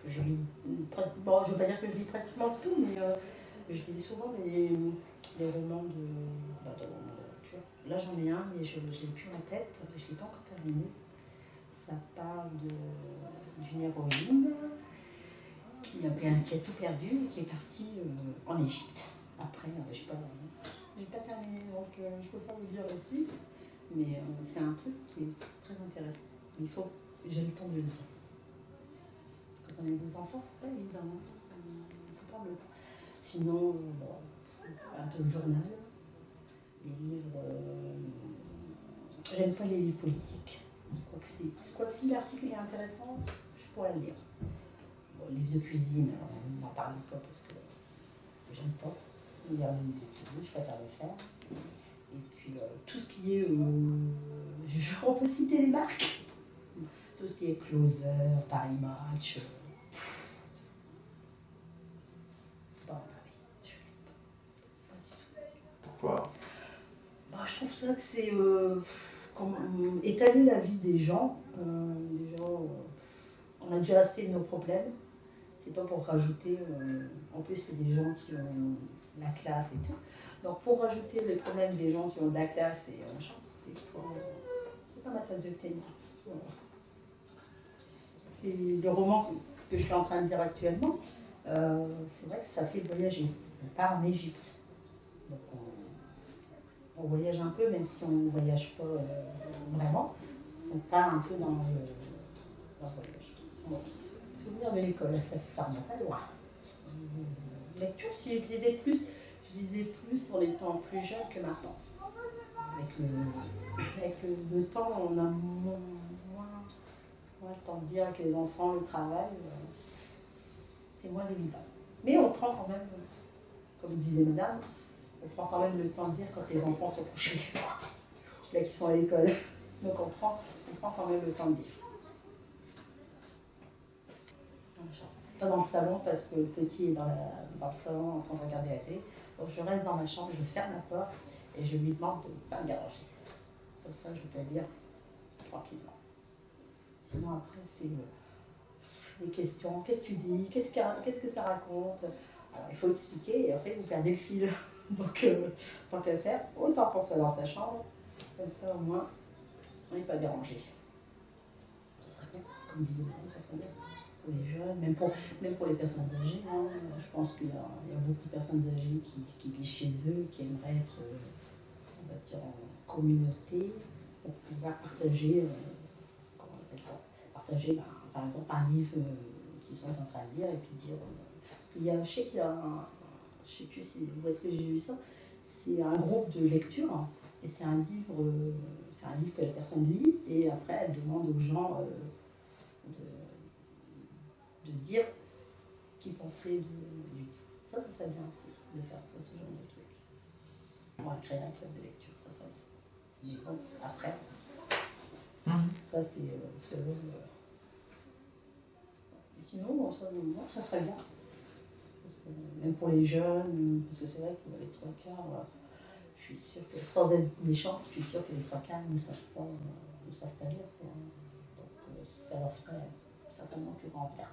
Je lis, bon, je ne veux pas dire que je lis pratiquement tout, mais je lis souvent des romans de lecture. Là, j'en ai un, mais je ne l'ai plus en tête, je ne l'ai pas encore terminé. Ça parle d'une héroïne qui a tout perdu et qui est partie en Égypte. Après, je n'ai pas terminé, donc je ne peux pas vous dire la suite. Mais c'est un truc qui est très intéressant. J'ai le temps de le lire. Quand on a des enfants, c'est pas évident. Il faut prendre le temps. Sinon, un peu de journal, des livres. J'aime pas les livres politiques. Quoique si l'article est intéressant, je pourrais le lire. Bon, livre de cuisine, on n'en parle pas parce que j'aime pas lire les livres de cuisine, je préfère le faire. Et puis tout ce qui est. On peut citer les marques. Tout ce qui est Closer, Paris Match. Faut pas en parler. Pourquoi? Je trouve ça que c'est étaler la vie des gens. On a déjà assez de nos problèmes. C'est pas pour rajouter. En plus, c'est des gens qui ont la classe et tout. Donc, pour rajouter les problèmes des gens qui ont de la classe et c'est pas ma tasse de thé. C'est le roman que je suis en train de lire actuellement. C'est vrai que ça fait voyager. On part en Égypte. Donc, on voyage un peu, même si on ne voyage pas vraiment. On part un peu dans le voyage. Bon. Souvenir de l'école, ça remonte à loin. Lecture, si je lisais plus en étant plus jeune que maintenant. Avec le temps, on a moins le temps de dire que les enfants, le travail, c'est moins évident. Mais on prend quand même, comme disait madame, on prend quand même le temps de dire quand les enfants sont couchés, là qui sont à l'école. Donc on prend quand même le temps de dire. Pas dans le salon parce que le petit est dans le salon en train de regarder la télé. Donc je reste dans ma chambre, je ferme la porte et je lui demande de ne pas me déranger. Comme ça, je peux lire tranquillement. Sinon, après, c'est les questions. Qu'est-ce que tu dis? Qu'est-ce que ça raconte? Alors, il faut expliquer et après, vous perdez le fil. Donc, tant qu'à faire, autant qu'on soit dans sa chambre. Comme ça, au moins, on n'est pas dérangé. Ça serait bien, comme disait madame, ça serait bien. Pour les jeunes, même pour les personnes âgées. Hein. Je pense qu'il y a beaucoup de personnes âgées qui vivent chez eux, qui aimeraient être, on va dire, en communauté pour pouvoir partager, comment on appelle ça, partager par exemple un livre qu'ils sont en train de lire et puis dire. Parce qu'il y a, je sais qu'il y a je sais plus où est-ce que j'ai vu ça, c'est un groupe de lecture hein, et c'est un livre que la personne lit et après elle demande aux gens de dire ce qu'ils pensaient du livre. Ça serait bien aussi, de faire ça, ce genre de truc. On va créer un club de lecture, ça serait bien. Mais bon, après, ça c'est selon... Sinon, ça serait bien. Parce que, même pour les jeunes, parce que c'est vrai que les trois quarts, je suis sûre que, sans être méchante, je suis sûre que les trois quarts ne savent pas lire. Quoi. Donc ça leur ferait certainement plus grand bien.